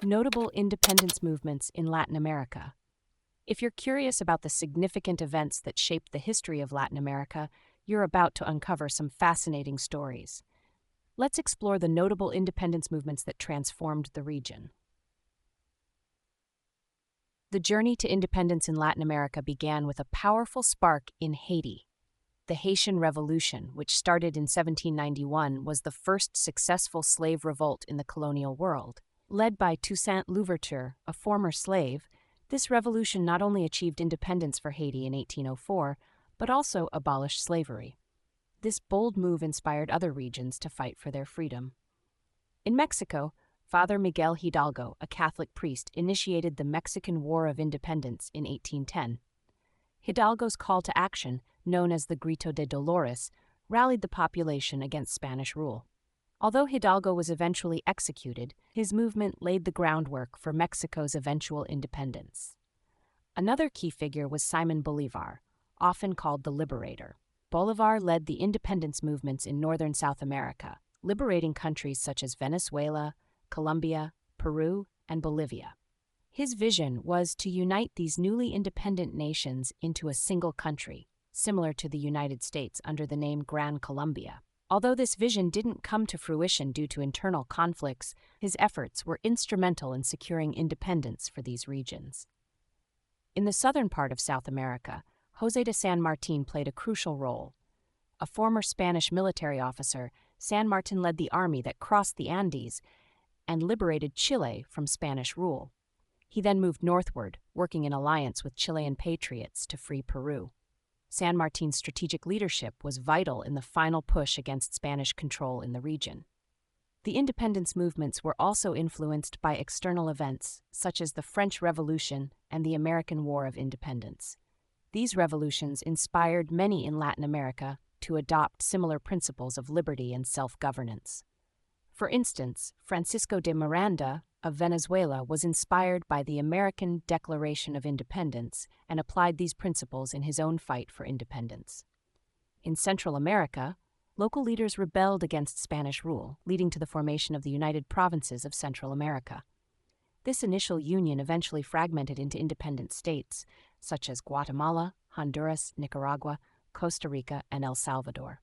Notable independence movements in Latin America. If you're curious about the significant events that shaped the history of Latin America, you're about to uncover some fascinating stories. Let's explore the notable independence movements that transformed the region. The journey to independence in Latin America began with a powerful spark in Haiti. The Haitian Revolution, which started in 1791, was the first successful slave revolt in the colonial world. Led by Toussaint Louverture, a former slave, this revolution not only achieved independence for Haiti in 1804, but also abolished slavery. This bold move inspired other regions to fight for their freedom. In Mexico, Father Miguel Hidalgo, a Catholic priest, initiated the Mexican War of Independence in 1810. Hidalgo's call to action, known as the Grito de Dolores, rallied the population against Spanish rule. Although Hidalgo was eventually executed, his movement laid the groundwork for Mexico's eventual independence. Another key figure was Simon Bolivar, often called the Liberator. Bolivar led the independence movements in northern South America, liberating countries such as Venezuela, Colombia, Peru, and Bolivia. His vision was to unite these newly independent nations into a single country, similar to the United States under the name Gran Colombia. Although this vision didn't come to fruition due to internal conflicts, his efforts were instrumental in securing independence for these regions. In the southern part of South America, José de San Martín played a crucial role. A former Spanish military officer, San Martín led the army that crossed the Andes and liberated Chile from Spanish rule. He then moved northward, working in alliance with Chilean patriots to free Peru. San Martín's strategic leadership was vital in the final push against Spanish control in the region. The independence movements were also influenced by external events, such as the French Revolution and the American War of Independence. These revolutions inspired many in Latin America to adopt similar principles of liberty and self-governance. For instance, Francisco de Miranda of Venezuela was inspired by the American Declaration of Independence and applied these principles in his own fight for independence. In Central America, local leaders rebelled against Spanish rule, leading to the formation of the United Provinces of Central America. This initial union eventually fragmented into independent states, such as Guatemala, Honduras, Nicaragua, Costa Rica, and El Salvador.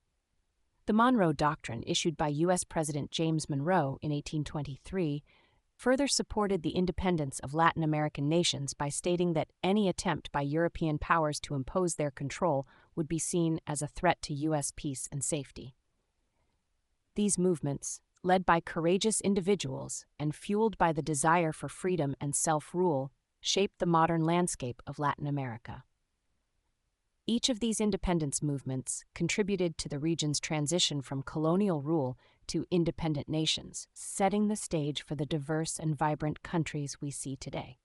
The Monroe Doctrine, issued by U.S. President James Monroe in 1823, further supported the independence of Latin American nations by stating that any attempt by European powers to impose their control would be seen as a threat to U.S. peace and safety. These movements, led by courageous individuals and fueled by the desire for freedom and self-rule, shaped the modern landscape of Latin America. Each of these independence movements contributed to the region's transition from colonial rule to independent nations, setting the stage for the diverse and vibrant countries we see today.